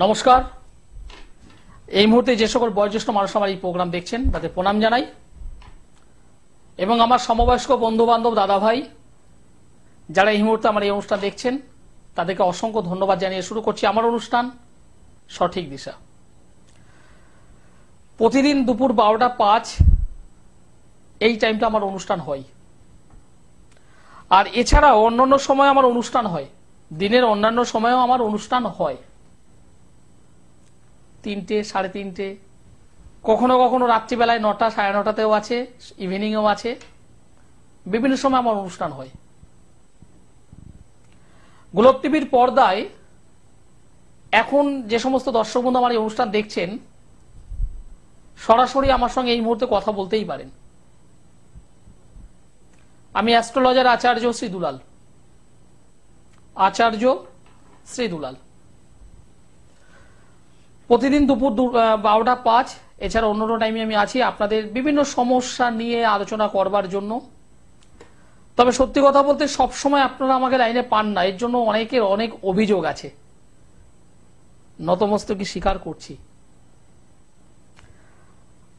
নমস্কার। এই মুহূর্তে যে সকল বয়োজ্যেষ্ঠ মানুষ আমার এই প্রোগ্রাম দেখছেন তাদের প্রণাম জানাই এবং আমার সমবয়স্ক বন্ধু বান্ধব দাদা ভাই যারা এই মুহূর্তে আমার এই অনুষ্ঠান দেখছেন তাদেরকে অসংখ্য ধন্যবাদ জানিয়ে শুরু করছি আমার অনুষ্ঠান সঠিক দিশা। প্রতিদিন দুপুর 12টা 5 এই টাইমটা আমার অনুষ্ঠান হয়, আর এছাড়াও অন্যান্য সময় আমার অনুষ্ঠান হয়, দিনের অন্যান্য সময়েও আমার অনুষ্ঠান হয় 3টে 3:30, কখনো কখনো রাত্রিবেলায় 9টা 9:30তেও আছে, ইভিনিংয়েও আছে, বিভিন্ন সময় আমার অনুষ্ঠান হয়। গ্লোব টিভির পর্দায় এখন যে সমস্ত দর্শক বন্ধু আমার এই অনুষ্ঠান দেখছেন সরাসরি আমার সঙ্গে এই মুহূর্তে কথা বলতেই পারেন। আমি অ্যাস্ট্রোলজার আচার্য শ্রী দুলাল, প্রতিদিন দুপুর 12টা 5, এছাড়া অন্যান্য টাইমে আমি আছি আপনাদের বিভিন্ন সমস্যা নিয়ে আলোচনা করবার জন্য। তবে সত্যি কথা বলতে সবসময় আপনারা আমাকে লাইনে পান না, এর জন্য অনেকের অনেক অভিযোগ আছে, নতমস্তকে স্বীকার করছি।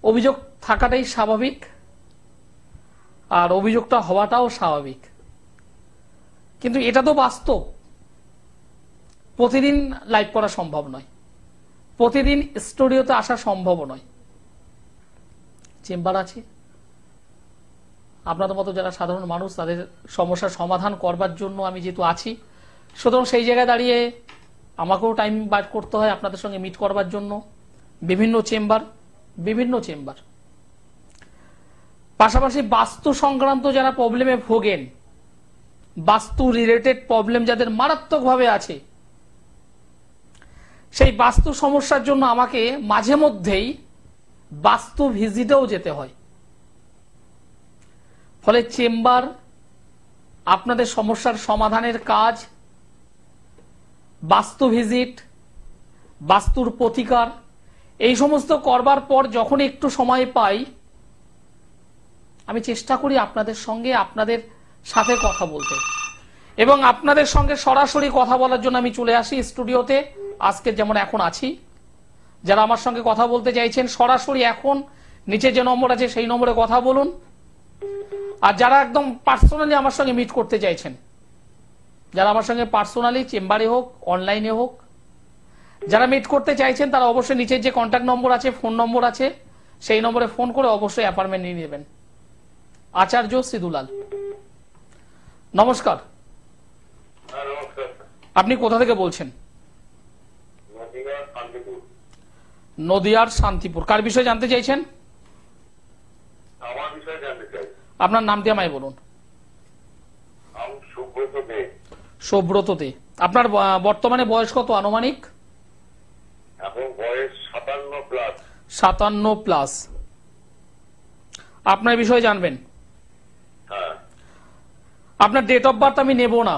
অভিযোগ থাকাটাই স্বাভাবিক, আর অভিযোগটা হওয়াটাও স্বাভাবিক, কিন্তু এটা তো বাস্তব। প্রতিদিন লাইভ করা সম্ভব নয়, প্রতিদিন স্টুডিওতে আসা সম্ভব নয়। চেম্বার আছে, আপনাদের মতো যারা সাধারণ মানুষ তাদের সমস্যার সমাধান করবার জন্য আমি যেহেতু আছি, সুতরাং সেই জায়গায় দাঁড়িয়ে আমাকেও টাইম বার করতে হয় আপনাদের সঙ্গে মিট করবার জন্য। বিভিন্ন চেম্বার, পাশাপাশি বাস্তু সংক্রান্ত যারা প্রবলেমে ভোগেন, বাস্তু রিলেটেড প্রবলেম যাদের মারাত্মকভাবে আছে, সেই বাস্তু সমস্যার জন্য আমাকে মাঝে মধ্যেই বাস্তু ভিজিটেও যেতে হয়। ফলে চেম্বার, আপনাদের সমস্যার সমাধানের কাজ, বাস্তু ভিজিট, বাস্তুর প্রতিকার, এই সমস্ত করবার পর যখন একটু সময় পাই আমি চেষ্টা করি আপনাদের সঙ্গে আপনাদের সাথে কথা বলতে, এবং আপনাদের সঙ্গে সরাসরি কথা বলার জন্য আমি চলে আসি স্টুডিওতে। আজকে যেমন এখন আছি, যারা আমার সঙ্গে কথা বলতে চাইছেন সরাসরি এখন নিচে যে নম্বর আছে সেই নম্বরে কথা বলুন। আর যারা একদম পার্সোনালি আমার সঙ্গে মিট করতে চাইছেন, যারা আমার সঙ্গে পার্সোনালি চেম্বারে হোক অনলাইনে হোক যারা মিট করতে চাইছেন, তারা অবশ্যই নিচের যে কন্ট্যাক্ট নম্বর আছে, ফোন নম্বর আছে, সেই নম্বরে ফোন করে অবশ্যই অ্যাপয়েন্টমেন্ট নিয়ে নেবেন। আচার্য শ্রী দুলাল, নমস্কার। আপনি কোথা থেকে বলছেন? নদিয়ার শান্তিপুর। কার বিষয়ে জানতে চাইছেন? আপনার নামটি আমায় বলুন। সুব্রত দে। আপনার বর্তমানে বয়স কত আনুমানিক? 57+। আপনার বিষয়ে জানবেন? আপনার ডেট অফ বার্থ আমি নেব না।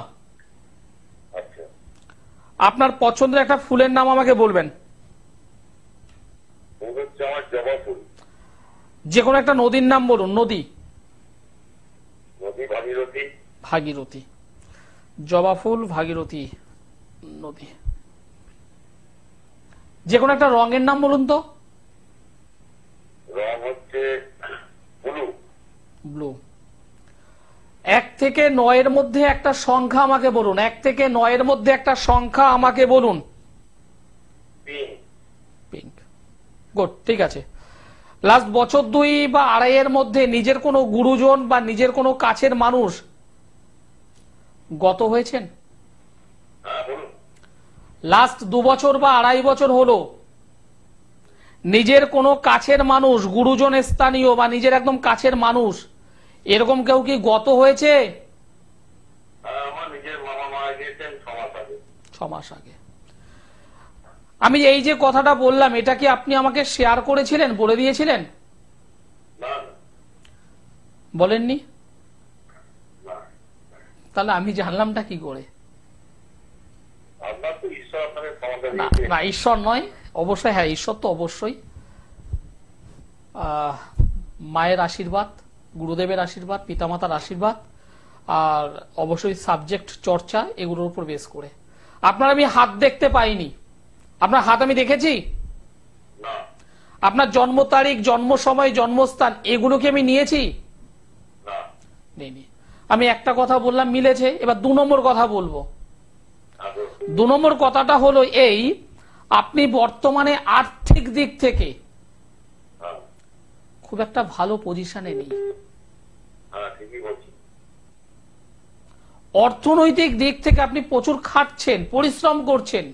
আপনার পছন্দের একটা ফুলের নাম আমাকে বলবেন। যে কোনো একটা নদীর নাম বলুন। নদী ভাগীরথী, জবা ফুল ভাগীরথী নদী। যে কোনো একটা রঙের নাম বলুন তো। ব্লু। 1 থেকে 9 মধ্যে একটা সংখ্যা আমাকে বলুন। 1 থেকে 9 মধ্যে একটা সংখ্যা আমাকে বলুন। পিঙ্ক। গুড, ঠিক আছে। লাস্ট বছর 2 বা 2.5 মধ্যে নিজের কোনো গুরুজন বা নিজের কোনো কাছের মানুষ গত হয়েছেন? লাস্ট 2 বছর বা 2.5 বছর হলো নিজের কোনো কাছের মানুষ, গুরুজন স্থানীয় বা নিজের একদম কাছের মানুষ, এরকম কেউ কি গত হয়েছে? 6 মাস আগে। আমি এই যে কথাটা বললাম, এটা কি আপনি আমাকে শেয়ার করেছিলেন, বলে দিয়েছিলেন? বলেননি? তাহলে আমি জানলামটা কি করে? না, ঈশ্বর নয়, অবশ্যই হ্যাঁ ঈশ্বর তো অবশ্যই। মায়ের আশীর্বাদ, গুরুদেবের আশীর্বাদ, পিতামাতার আশীর্বাদ, আর অবশ্যই সাবজেক্ট চর্চা, এগুলোর উপর বেস করে। আপনার আমি হাত দেখতে পাইনি, আপনার হাত আমি দেখেছি? না। আপনার জন্ম তারিখ, জন্ম সময়, জন্মস্থান এগুলো কি আমি নিয়েছি? না। নেইনি। আমি একটা কথা বললাম, মিলেছে। এবার 2 নম্বর কথা বলবো। 2 নম্বর কথাটা হলো এই, আপনি বর্তমানে আর্থিক দিক থেকে খুব একটা ভালো পজিশনে নেই। অর্থনৈতিক দিক থেকে আপনি প্রচুর খাটছেন, পরিশ্রম করছেন,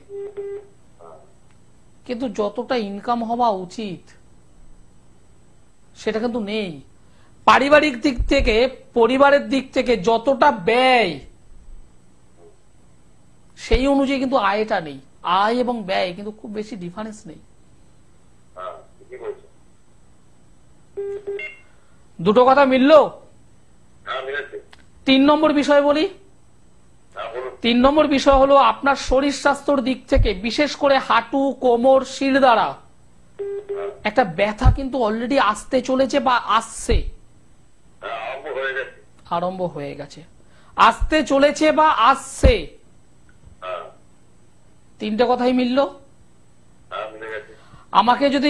কিন্তু যতটা ইনকাম হওয়া উচিত সেটা কিন্তু নেই। পারিবারিক দিক থেকে, পরিবারের দিক থেকে যতটা ব্যয় সেই অনুযায়ী কিন্তু আয়টা নেই। আয় এবং ব্যয় কিন্তু খুব বেশি ডিফারেন্স নেই। দুটো কথা মিললো? 3 নম্বর বিষয় বলি। 3 নম্বর বিষয় হলো আপনার শরীর স্বাস্থ্যর দিক থেকে, বিশেষ করে হাঁটু, কোমর, শিরদাঁড়া একটা ব্যথা কিন্তু অলরেডি আসতে চলেছে বা আসছে, আরম্ভ হয়ে গেছে, আসতে চলেছে বা আসছে। 3টে কথাই মিললো। আমাকে যদি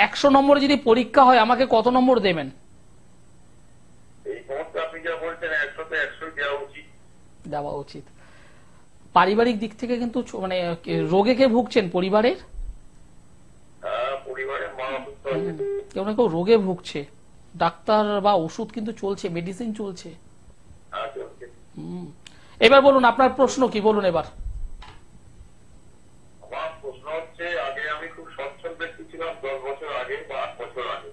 100 নম্বর যদি পরীক্ষা হয়, আমাকে কত নম্বর দেবেন? দেওয়া উচিত। পারিবারিক দিক থেকে কিন্তু মানে রোগে কে ভুগছেন পরিবারের? কেউ না কেউ রোগে ভুগছে, ডাক্তার বা ওষুধ কিন্তু চলছে, মেডিসিন চলছে। এবার বলুন আপনার প্রশ্ন কি, বলুন এবার। আমার প্রশ্ন হচ্ছে, আগে আমি খুব সচ্ছল ব্যক্তি ছিলাম 10 বছর আগে বা 8 বছর আগে।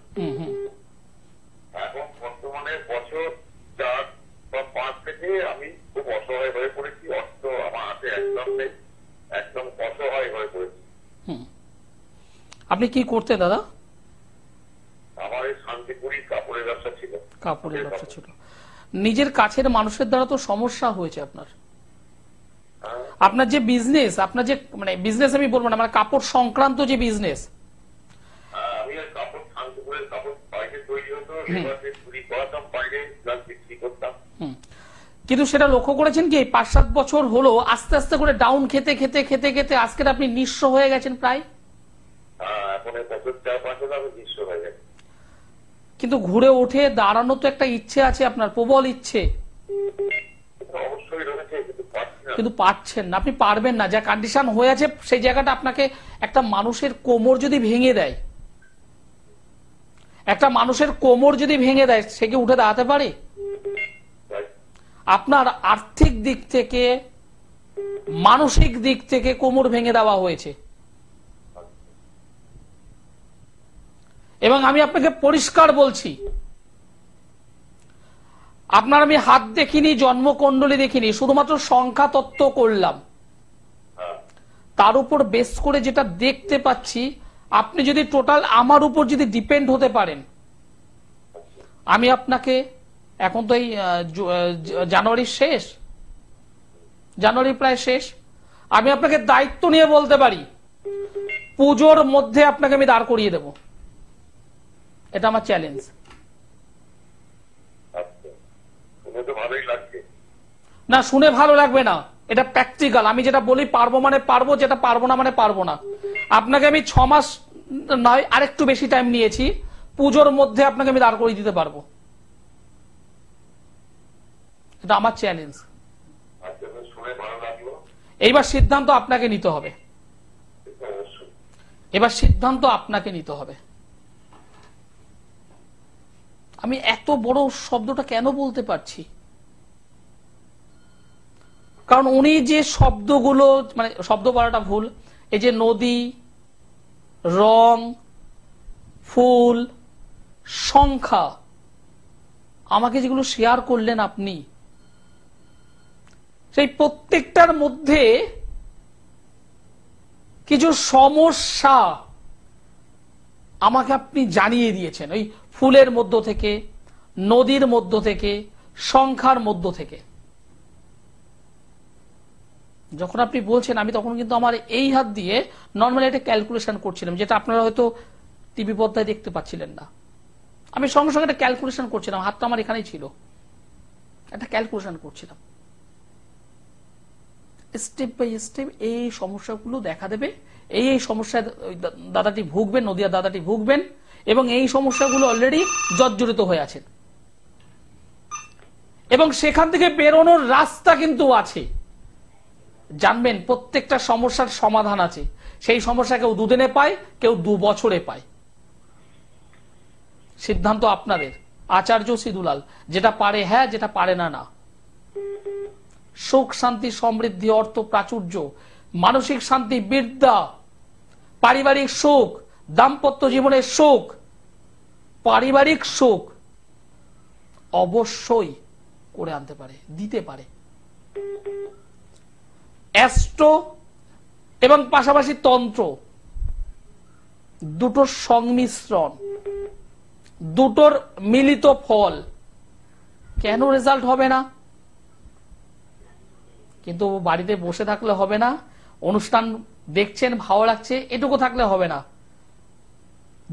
এখন বর্তমানে বছর 4 বা 5 থেকে আমি খুব অসহায় হয়ে পড়েছি। অর্থ আমার হাতে একদম নেই, একদম অসহায় হয়ে পড়েছি। আপনি কি করতেন দাদা? আমার এই শান্তিপুরি কাপড়ের ব্যবসা ছিল। কাপড়ের ব্যবসা ছিল। নিজের কাছের মানুষের দ্বারা তো সমস্যা হয়েছে আপনার। আপনার যে বিজনেস, আপনার যে মানে বিজনেস আমি বলবো না, মানে কাপড় সংক্রান্ত যে বিজনেস, আমি কাপড়, শান্তিপুরের কাপড় বাইরে তৈরি হতো, লেবারদের চুরি করাতাম, বাইরে প্লাস বিক্রি করতাম। কিন্তু সেটা লক্ষ্য করেছেন কি 5-7 বছর হলো আস্তে আস্তে করে ডাউন খেতে খেতে খেতে খেতে আজকে আপনি নিঃস্ব হয়ে গেছেন প্রায়। এখন বছর 4-5 হলো আমি নিঃস্ব হয়ে গেছি। কিন্তু ঘুরে ওঠে দাঁড়ানো তো একটা ইচ্ছে আছে আপনার, প্রবল ইচ্ছে, অবশ্যই রয়েছে, কিন্তু পারছেন না। আপনি পারবেন না, যা কন্ডিশন হয়ে আছে সেই জায়গাটা আপনাকে, একটা মানুষের কোমর যদি ভেঙে দেয়, একটা মানুষের কোমর যদি ভেঙে দেয়, সে কি উঠে দাঁড়াতে পারে? আপনার আর্থিক দিক থেকে, মানসিক দিক থেকে কোমর ভেঙে দেওয়া হয়েছে। এবং আমি আপনাকে পরিষ্কার বলছি, আপনার আমি হাত দেখিনি, জন্মকুণ্ডলী দেখিনি, শুধুমাত্র সংখ্যা তত্ত্ব করলাম। তার উপর বেস করে যেটা দেখতে পাচ্ছি, আপনি যদি টোটাল আমার উপর যদি ডিপেন্ড হতে পারেন, আমি আপনাকে, এখন তো এই জানুয়ারির শেষ, জানুয়ারি প্রায় শেষ, আমি আপনাকে দায়িত্ব নিয়ে বলতে পারি পুজোর মধ্যে আপনাকে আমি দাঁড় করিয়ে দেব। এটা আমার চ্যালেঞ্জ। না, শুনে ভালো লাগবে না, এটা প্র্যাকটিক্যাল। আমি যেটা বলি পারবো মানে পারবো, যেটা পারবো না মানে পারবো না। আপনাকে আমি 6 মাস নয়, আরেকটু বেশি টাইম নিয়েছি, পুজোর মধ্যে আপনাকে আমি দাঁড় করিয়ে দিতে পারবো। এটা আমার চ্যালেঞ্জ। এইবার সিদ্ধান্ত আপনাকে নিতে হবে, এবার সিদ্ধান্ত আপনাকে নিতে হবে। আমি এত বড় শব্দটা কেন বলতে পারছি, কারণ উনি যে শব্দগুলো, মানে শব্দ বলাটা ভুল, এই যে নদী, রং, ফুল, সংখ্যা, আমাকে যেগুলো শেয়ার করলেন আপনি, সেই প্রত্যেকটার মধ্যে কিছু সমস্যা আমাকে আপনি জানিয়ে দিয়েছেন। ওই ফুলের মধ্য থেকে, নদীর মধ্য থেকে, সংখ্যার মধ্য থেকে। যখন আপনি বলছেন, আমি তখন কিন্তু আমার এই হাত দিয়ে নর্মালি একটা ক্যালকুলেশন করছিলাম, যেটা আপনারা হয়তো টিভি পর্দায় দেখতে পাচ্ছিলেন না। আমি সঙ্গে সঙ্গে একটা ক্যালকুলেশন করছিলাম, হাতটা আমার এখানেই ছিল, একটা ক্যালকুলেশন করছিলাম। স্টেপ বাই স্টেপ এই সমস্যাগুলো দেখা দেবে এই সমস্যায় দাদাটি ভুগবেন, নদিয়া দাদাটি ভুগবেন, এবং এই সমস্যাগুলো অলরেডি জর্জরিত হয়ে আছেন, এবং সেখান থেকে বেরোনোর রাস্তা কিন্তু আছে। জানবেন প্রত্যেকটা সমস্যার সমাধান আছে। সেই সমস্যা কেউ 2 দিনে পায়, কেউ 2 বছরে পায়। সিদ্ধান্ত আপনাদের। আচার্য শ্রীদুলাল, যেটা পারে হ্যাঁ, যেটা পারে না না। সুখ শান্তি সমৃদ্ধি অর্থ প্রাচুর্য, মানসিক শান্তি, বিদ্যা, পারিবারিক সুখ, দাম্পত্য জীবনের সুখ, পারিবারিক সুখ অবশ্যই করে আনতে পারে, দিতে পারে। অ্যাস্ট্রো এবং পাশাপাশি তন্ত্র, দুটোর সংমিশ্রণ, দুটোর মিলিত ফল। কেন রেজাল্ট হবে না? কিন্তু বাড়িতে বসে থাকলে হবে না, অনুষ্ঠান দেখছেন ভালো লাগছে এটুকু থাকলে হবে না,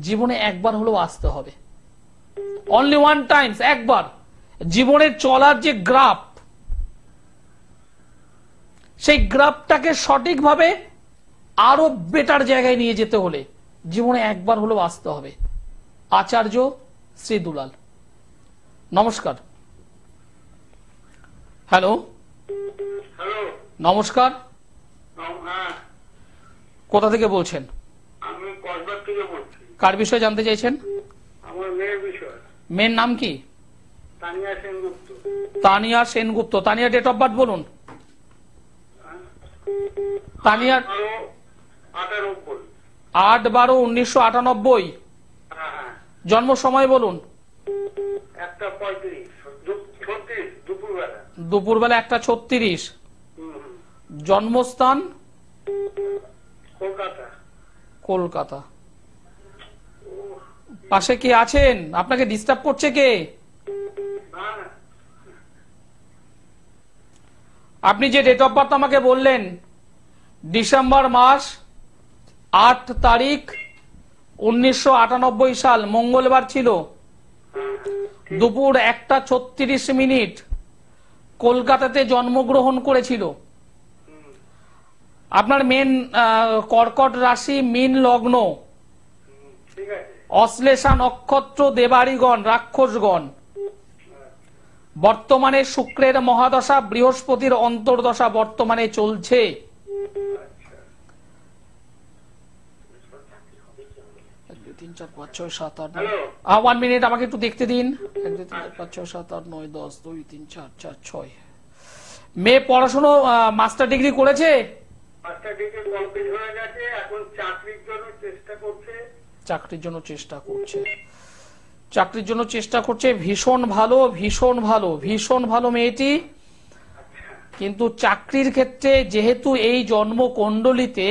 জীবনে একবার হলেও আসতে হবে। অনলি ওয়ান টাইমস, একবার। জীবনের চলার যে গ্রাফ, সেই গ্রাফটাকে সঠিকভাবে আরো বেটার জায়গায় নিয়ে যেতে হলে জীবনে একবার হলেও আসতে হবে। আচার্য শ্রীদুলাল, নমস্কার। হ্যালো, নমস্কার। কোথা থেকে বলছেন? আমি কসবা থেকে বলছি। কার বিষয়ে জানতে চাইছেন? আমার মেয়ের বিষয়। মেয়ের নাম কি? Tania Sengupta. Tania Sengupta. Tania date of birth বলুন। তানিয়ার 8/12/1998। হ্যাঁ, জন্ম সময় বলুন। 1:35 দুপুরবেলা। দুপুরবেলা 1:36। জন্মস্থান কলকাতা। কলকাতা। পাশে কে আছেন? আপনাকে ডিস্টার্ব করছে কে? না না, আপনি যে ডেট অফ বার্থ আমাকে বললেন, ডিসেম্বর মাস 8 তারিখ 1998 সাল, মঙ্গলবার ছিল, দুপুর 1:36 কলকাতাতে জন্মগ্রহণ করেছিল। আপনার মেন কর্কট রাশি, মীন লগ্ন, ঠিক আছে। অশ্লেষা নক্ষত্র, দেবাড়িগণ, রাক্ষসগণ। বর্তমানে শুক্রের মহাদশা, বৃহস্পতির অন্তর্দশা বর্তমানে চলছে। 1 মিনিট আমাকে একটু দেখতে দিন। 1 2 3 4 5 6 7 8 9 10 2 3 4 4 6। মেয়ে পড়াশোনা মাস্টার ডিগ্রি করেছে? মাস্টার ডিগ্রি কমপ্লিট হয়ে গেছে, এখন চাকরির জন্য চেষ্টা করছে। চাকরির জন্য চেষ্টা করছে, চাকরির জন্য চেষ্টা করছে। ভীষণ ভালো, ভীষণ ভালো, ভীষণ ভালো মেয়েটি। কিন্তু চাকরির ক্ষেত্রে যেহেতু এই জন্মকুণ্ডলিতে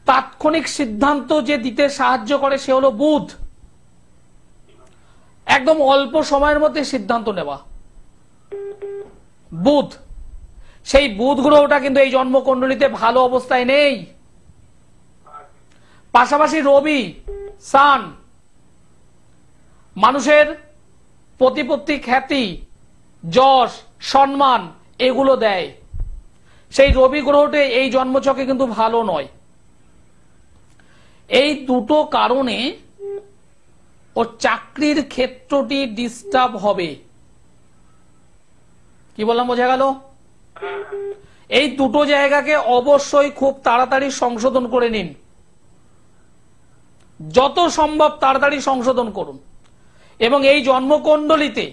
তাৎক্ষণিক সিদ্ধান্ত যে দিতে সাহায্য করে সে হলো বুধ। একদম অল্প সময়ের মধ্যে সিদ্ধান্ত নেওয়া বুধ। সেই বুধ গ্রহটা কিন্তু এই জন্মকুণ্ডলিতে ভালো অবস্থায় নেই। পাশাপাশি রবি, সান, মানুষের প্রতিপত্তি, খ্যাতি, যশ, সম্মান এগুলো দেয়। সেই রবি গ্রহটি এই জন্মছকে কিন্তু ভালো নয়। এই দুটো কারণে ও চাকরির ক্ষেত্রটি ডিস্টার্ব হবে। কি বললাম, বোঝা গেল? এই দুটো জায়গাকে অবশ্যই খুব তাড়াতাড়ি সংশোধন করে নিন, যত সম্ভব তাড়াতাড়ি সংশোধন করুন। এবং এই জন্মকুণ্ডলিতে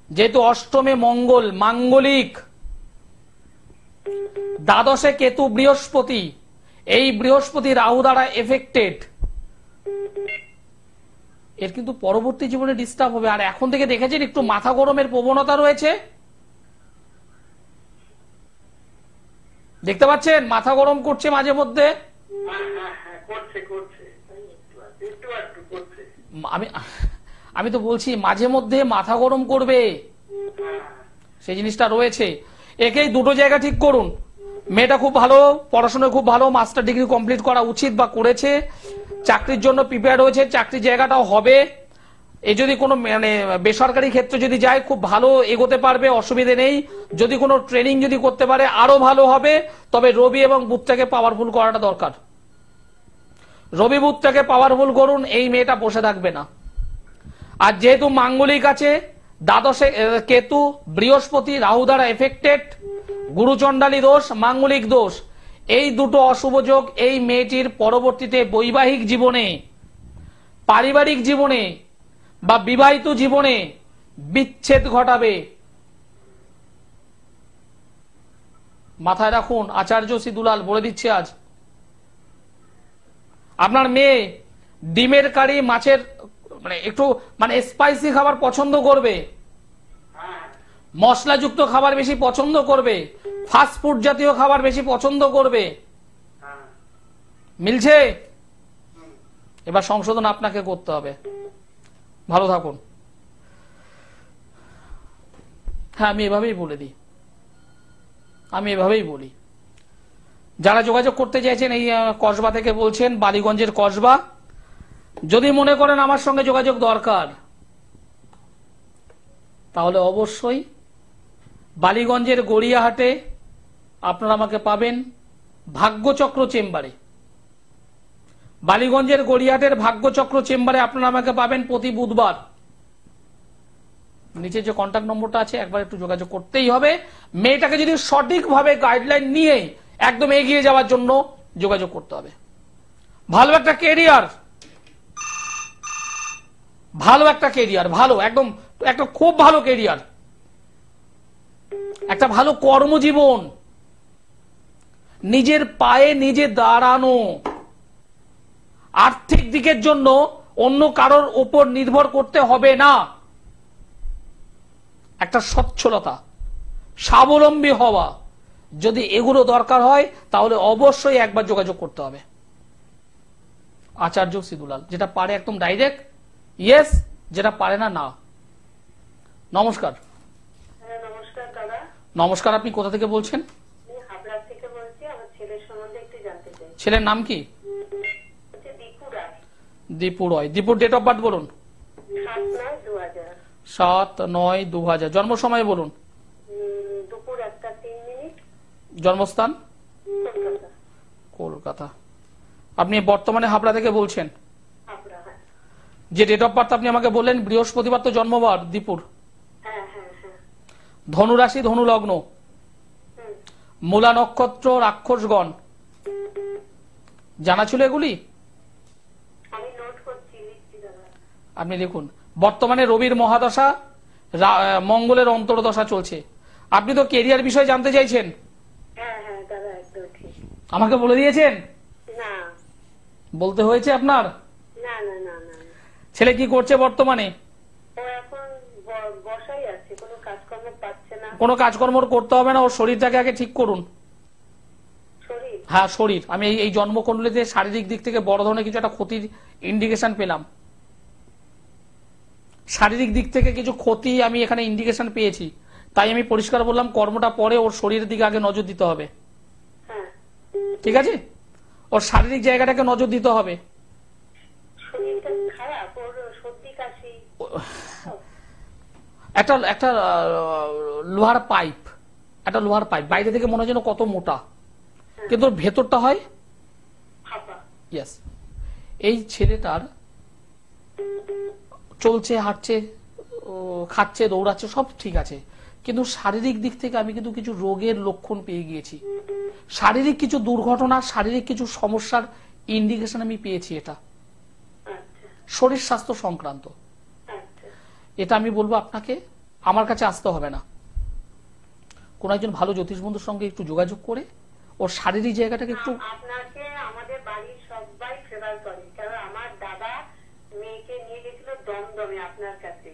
যেহেতু অষ্টমে মঙ্গল, মাঙ্গলিক, দ্বাদশে কেতু বৃহস্পতি, এই বৃহস্পতি রাহু দ্বারা এফেক্টেড, এর কিন্তু পরবর্তী জীবনে ডিস্টার্ব হবে। আর এখন থেকে দেখেছেন একটু মাথা গরমের প্রবণতা রয়েছে, দেখতে পাচ্ছেন মাথা গরম করছে মাঝে মধ্যে। আমি তো বলছি মাঝে মধ্যে মাথা গরম করবে, সেই জিনিসটা রয়েছে। একেই দুটো জায়গা ঠিক করুন। মেয়েটা খুব ভালো, পড়াশোনায় খুব ভালো, মাস্টার ডিগ্রি কমপ্লিট করা উচিত বা করেছে, চাকরির জন্য প্রিপেয়ার হয়েছে, চাকরির জায়গাটাও হবে। এই যদি কোনো মানে বেসরকারি ক্ষেত্রে যদি যায় খুব ভালো এগোতে পারবে, অসুবিধে নেই। যদি কোনো ট্রেনিং যদি করতে পারে আরো ভালো হবে। তবে রবি এবং বুধটাকে পাওয়ারফুল করাটা দরকার। রবি বুধটাকে পাওয়ারফুল করুন, এই মেয়েটা বসে থাকবে না। আর যেহেতু মাঙ্গলিক আছে, দ্বাদশে কেতু, বৃহস্পতি, রাহু দ্বারা এফেক্টেড, গুরুচণ্ডালী দোষ, মাঙ্গলিক দোষ, এই দুটো অশুভ যোগ এই মেয়েটির পরবর্তীতে বৈবাহিক জীবনে, পারিবারিক জীবনে বা বিবাহিত জীবনে বিচ্ছেদ ঘটাবে। মাথায় রাখুন, আচার্য সিদুলাল বলে দিচ্ছে আজ। আপনার মেয়ে ডিমের কারি, মাছের মানে একটু মানে স্পাইসি খাবার পছন্দ করবে, মশলাযুক্ত খাবার বেশি পছন্দ করবে, ফাস্ট ফুড জাতীয় খাবার বেশি পছন্দ করবে। মিলছে? এবার সংশোধন আপনাকে করতে হবে। ভালো থাকুন। হ্যাঁ, আমি এভাবেই বলে দিই, আমি এভাবেই বলি। যারা যোগাযোগ করতে চাইছেন, এই কসবা থেকে বলছেন, বালিগঞ্জের কসবা, যদি মনে করেন আমার সঙ্গে যোগাযোগ দরকার, তাহলে অবশ্যই বালিগঞ্জের গড়িয়াহাটে আপনারা আমাকে পাবেন ভাগ্যচক্র চেম্বারে। বালিগঞ্জের গড়িয়াহাটের ভাগ্যচক্র চেম্বারে আপনারা আমাকে পাবেন প্রতি বুধবার। নিচে যে কন্ট্যাক্ট নম্বরটা আছে একবার একটু যোগাযোগ করতেই হবে। মেয়েটাকে যদি সঠিকভাবে গাইডলাইন নিয়ে একদম এগিয়ে যাওয়ার জন্য যোগাযোগ করতে হবে। ভালো একটা কেরিয়ার, ভালো একটা কেরিয়ার, ভালো একদম একটা খুব ভালো কেরিয়ার, একটা ভালো কর্মজীবন, নিজের পায়ে নিজে দাঁড়ানো, আর্থিক দিকের জন্য অন্য কারোর উপর নির্ভর করতে হবে না, একটা সচ্ছলতা, স্বাবলম্বী হওয়া, যদি এগুলো দরকার হয় তাহলে অবশ্যই একবার যোগাযোগ করতে হবে। আচার্য সিদুলাল, যেটা পারে একদম ডাইরেক্ট ইয়েস, যেটা পারে না না। নমস্কার। নমস্কার দাদা। নমস্কার, আপনি কোথা থেকে বলছেন? হাবড়া থেকে বলছি। আমার ছেলের সম্বন্ধে একটু জানতে চাই। ছেলের নাম কি? দীপু রায়। দীপু রয়। দীপুর ডেট অফ বার্থ বলুন। 7/9/2000। 7/9/2000। জন্ম সময় বলুন। দুপুর 1:03। জন্মস্থান? কলকাতা। কলকাতা। আপনি বর্তমানে হাবড়া থেকে বলছেন? হাবড়া। হ্যাঁ যে ডেট অফ বার্থ আপনি আমাকে বললেন বৃহস্পতিবার তো জন্মবার দীপুর। হ্যাঁ হ্যাঁ হ্যাঁ। ধনু রাশি, ধনু লগ্ন, মূলা নক্ষত্র, রাক্ষসগণ। জানা ছিল এগুলি? আমি নোট করছি, লিখছি দাদা। আপনি লিখুন। বর্তমানে রবির মহাদশা, মঙ্গলের অন্তর্দশা চলছে। আপনি তো কেরিয়ার বিষয়ে জানতে চাইছেন? হ্যাঁ হ্যাঁ দাদা, একদম ঠিক। আমাকে বলে দিয়েছেন? না বলতে হয়েছে আপনার? না না না না। ছেলে কি করছে বর্তমানে? ও এখন বসাই আছে, কোনো কাজকর্ম পাচ্ছে না। কোনো কাজকর্ম করতে হবে না, ওর শরীরটাকে আগে ঠিক করুন। শরীর? হ্যাঁ শরীর। আমি এই জন্মকুণ্ডলীতে শারীরিক দিক থেকে বড় ধরনের কিছু একটা ক্ষতির ইন্ডিকেশন পেলাম। শারীরিক দিক থেকে কিছু ক্ষতি আমি এখানে ইন্ডিকেশন পেয়েছি, তাই আমি পরিষ্কার বললাম কর্মটা পরে, ওর শরীরের দিকে আগে নজর দিতে হবে। হ্যাঁ ঠিক আছে? ওর শারীরিক জায়গাটাকে নজর দিতে হবে। শরীরটা খারাপ, ওর সর্দি কাশি। একটা একটা লোহার পাইপ, একটা লোহার পাইপ বাইরে থেকে মনে হয় যেন কত মোটা, কিন্তু ওর ভেতরটা হয় ফাঁপা। ইয়েস। এই ছেলেটার চলছে, হাঁটছে, খাচ্ছে, দৌড়াচ্ছে, সব ঠিক আছে, কিন্তু শারীরিক দিক থেকে আমি কিন্তু কিছু রোগের লক্ষণ পেয়ে গিয়েছি। শারীরিক কিছু দুর্ঘটনা, শারীরিক কিছু সমস্যার ইন্ডিকেশন আমি পেয়েছি। এটা শরীর স্বাস্থ্য সংক্রান্ত। এটা আমি বলবো আপনাকে আমার কাছে আসতে হবে না, কোন একজন ভালো জ্যোতিষ বন্ধুর সঙ্গে একটু যোগাযোগ করে ওর শারীরিক জায়গাটাকে একটু। আপনাকে আমাদের বাড়ির সবাই ফেভার করে, কারণ আমার দাদা মেয়েকে নিয়ে গেছিল দমদমে আপনার কাছে।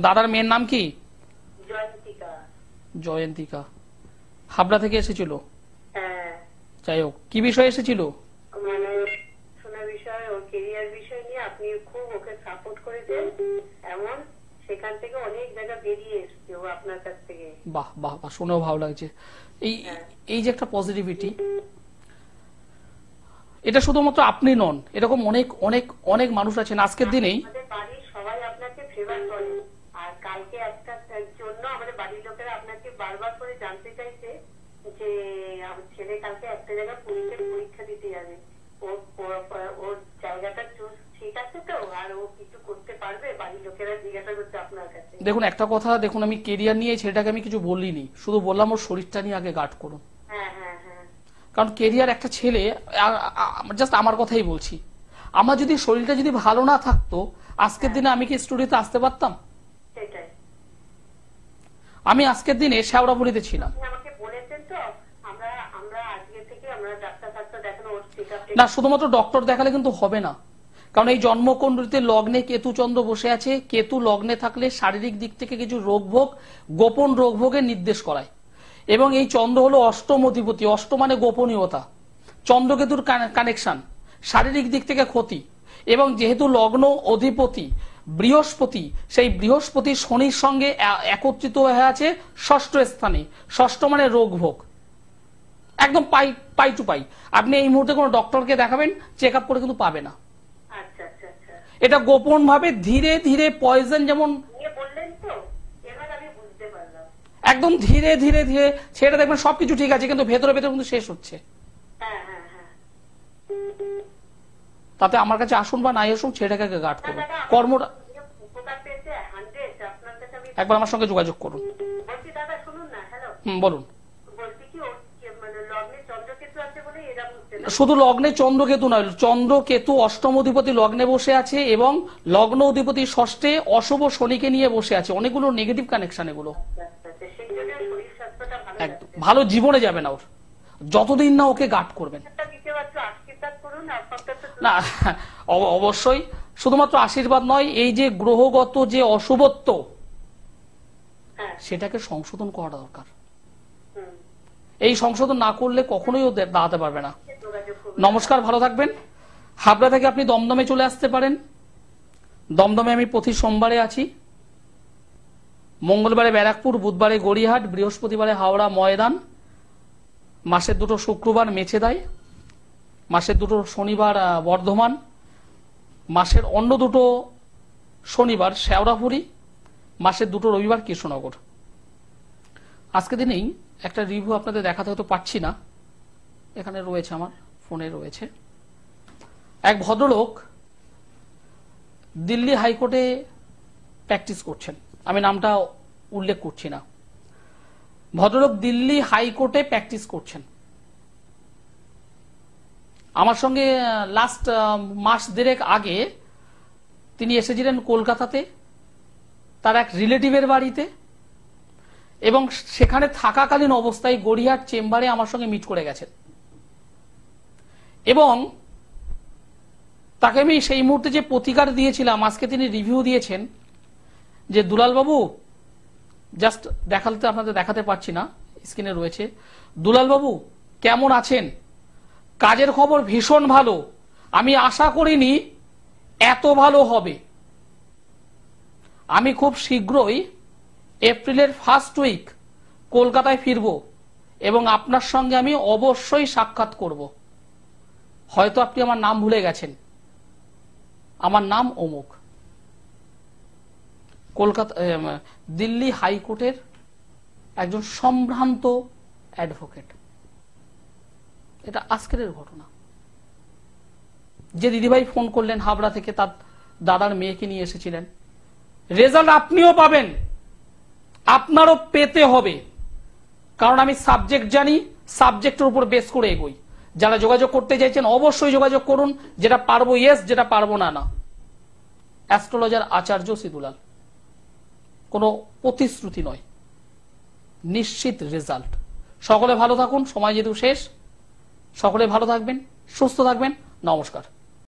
দাদার মেয়ের নাম কি? জয়ন্তিকা। জয়ন্তিকা। হাবড়া থেকে এসেছিল? হ্যাঁ। যাই হোক, কি বিষয়ে এসেছিল? মানে শোনা বিষয়, ওর কেরিয়ার বিষয় নিয়ে আপনি খুব ওকে সাপোর্ট করেছেন, এমন সেখান থেকে অনেক জায়গা বেরিয়ে এসছে ও আপনার কাছ থেকে। বাহ বাহ বাহ, শুনেও ভালো লাগছে। এই যে একটা পজিটিভিটি, এটা শুধুমাত্র আপনি নন, এরকম অনেক অনেক অনেক মানুষ আছেন আজকের দিনেই। আমাদের বাড়ির সবাই আপনাকে ফেভার করে, আর কালকে একটা জন্য আমাদের বাড়ির লোকেরা আপনাকে বারবার করে জানতে চাইছে যে আমার ছেলে কালকে একটা জায়গায় পুলিশের পরীক্ষা দিতে যাবে, ওর জায়গাটা ঠিক আছে তো, আর ও কিছু করতে পারবে? বাড়ির লোকেরা জিজ্ঞাসা করছে আপনার কাছে। দেখুন একটা কথা, দেখুন আমি কেরিয়ার নিয়ে ছেলেটাকে আমি কিছু বলিনি, শুধু বললাম ওর শরীরটা নিয়ে আগে গার্ড করুন। হ্যাঁ হ্যাঁ হ্যাঁ। কারণ কেরিয়ার একটা ছেলে, জাস্ট আমার কথাই বলছি, আমার যদি শরীরটা যদি ভালো না থাকতো আজকের দিনে আমি কি স্টুডিওতে আসতে পারতাম? সেটাই। আমি আজকের দিনে শেওড়াফুলিতে ছিলাম। আপনি আমাকে বলেছেন তো, আমরা আজকে থেকে আমরা ডাক্তার দেখানো, ওর চেকআপ না, শুধুমাত্র ডক্টর দেখালে কিন্তু হবে না, কারণ এই জন্মকুণ্ডলিতে লগ্নে কেতু চন্দ্র বসে আছে। কেতু লগ্নে থাকলে শারীরিক দিক থেকে কিছু রোগভোগ, গোপন রোগভোগের নির্দেশ করায়। এবং এই চন্দ্র হলো অষ্টম অধিপতি, অষ্ট মানে গোপনীয়তা, চন্দ্রকেতুর কানেকশন, শারীরিক দিক থেকে ক্ষতি। এবং যেহেতু লগ্ন অধিপতি বৃহস্পতি, সেই বৃহস্পতি শনির সঙ্গে একত্রিত হয়ে আছে ষষ্ঠ স্থানে। ষষ্ঠ মানে রোগভোগ, একদম পাই টু পাই। আপনি এই মুহূর্তে কোনো ডক্টরকে দেখাবেন, চেক আপ করে কিন্তু পাবে না। আচ্ছা আচ্ছা আচ্ছা। এটা গোপন ভাবে ধীরে ধীরে পয়জন, যেমন বললেন তো, এবার আমি বুঝতে পারলাম। একদম ধীরে ধীরে ধীরে সেটা দেখবেন সবকিছু ঠিক আছে, কিন্তু ভেতরে ভেতরে কিন্তু শেষ হচ্ছে। হ্যাঁ হ্যাঁ হ্যাঁ। তাতে আমার কাছে আসুন বা নাই আসুন, ছেলেটাকে গার্ড করুন। কর্মটা উপকার পেয়েছে 100, আপনার কাছে আমি একবার আমার সঙ্গে যোগাযোগ করুন। বলছি। দাদা শুনুন না, হ্যালো। বলুন। বলছি কি, ওর মানে লগ্নে চন্দ্রকেতু আছে বলে এরা বুঝতে না। শুধু লগ্নে চন্দ্রকেতু নয়, চন্দ্রকেতু অষ্টম অধিপতি লগ্নে বসে আছে এবং লগ্ন অধিপতি ষষ্ঠে অশুভ শনিকে নিয়ে বসে আছে। অনেকগুলো নেগেটিভ কানেকশন এগুলো। সেই জন্য শরীর স্বাস্থ্যটা ভালো একদম ভালো জীবনে যাবে না ওর, যতদিন না ওকে গার্ড করবেন। দিতে পারছো, আশীর্বাদ করুন। আর না, অবশ্যই শুধুমাত্র আশীর্বাদ নয়, এই যে গ্রহগত যে অশুভত্ব, সেটাকে সংশোধন করা দরকার। এই সংশোধন না করলে কখনোই ও দাঁড়াতে পারবে না। নমস্কার, ভালো থাকবেন। হাবড়া থেকে আপনি দমদমে চলে আসতে পারেন। দমদমে আমি প্রতি সোমবারে আছি, মঙ্গলবারে ব্যারাকপুর, বুধবারে গড়িয়াহাট, বৃহস্পতিবারে হাওড়া ময়দান, মাসের দুটো শুক্রবার মেছেদাই, মাসের দুটো শনিবার বর্ধমান, মাসের অন্য দুটো শনিবার শেওড়াফুলি, মাসের দুটো রবিবার কৃষ্ণনগর। আজকে দিনেই একটা রিভিউ আপনাদের দেখাতে হয়তো পাচ্ছি না, এখানে রয়েছে, আমার ফোনে রয়েছে। এক ভদ্রলোক দিল্লি হাইকোর্টে প্র্যাকটিস করছেন, আমি নামটা উল্লেখ করছি না। ভদ্রলোক দিল্লি হাইকোর্টে প্র্যাকটিস করছেন। আমার সঙ্গে লাস্ট মাস দেড়েক আগে তিনি এসেছিলেন কলকাতাতে তার এক রিলেটিভের বাড়িতে, এবং সেখানে থাকাকালীন অবস্থায় গড়িয়াহাট চেম্বারে আমার সঙ্গে মিট করে গেছেন। এবং তাকে আমি সেই মুহূর্তে যে প্রতিকার দিয়েছিলাম, আজকে তিনি রিভিউ দিয়েছেন যে দুলাল বাবু, জাস্ট দেখাতে আপনাদের দেখাতে পারছি না, স্ক্রিনে রয়েছে। দুলাল বাবু কেমন আছেন? কাজের খবর ভীষণ ভালো, আমি আশা করিনি এত ভালো হবে। আমি খুব শীঘ্রই এপ্রিলের ফার্স্ট উইক কলকাতায় ফিরব এবং আপনার সঙ্গে আমি অবশ্যই সাক্ষাৎ করব। হয়তো আপনি আমার নাম ভুলে গেছেন, আমার নাম অমুক। কলকাতা দিল্লি হাইকোর্টের একজন সম্ভ্রান্ত অ্যাডভোকেট। এটা আজকের ঘটনা। যে দিদিভাই ফোন করলেন হাবড়া থেকে, তার দাদার মেয়েকে নিয়ে এসেছিলেন। রেজাল্ট আপনিও পাবেন, আপনারও পেতে হবে, কারণ আমি সাবজেক্ট জানি, সাবজেক্টের উপর বেস করে এগোই। যারা যোগাযোগ করতে চাইছেন অবশ্যই যোগাযোগ করুন, যেটা পারবো ইয়েস, যেটা পারবো না না। অ্যাস্ট্রোলজার আচার্য সিদুলাল, কোনো প্রতিশ্রুতি নয়, নিশ্চিত রেজাল্ট। সকলে ভালো থাকুন, সময় যেহেতু শেষ, সকলে ভালো থাকবেন, সুস্থ থাকবেন। নমস্কার।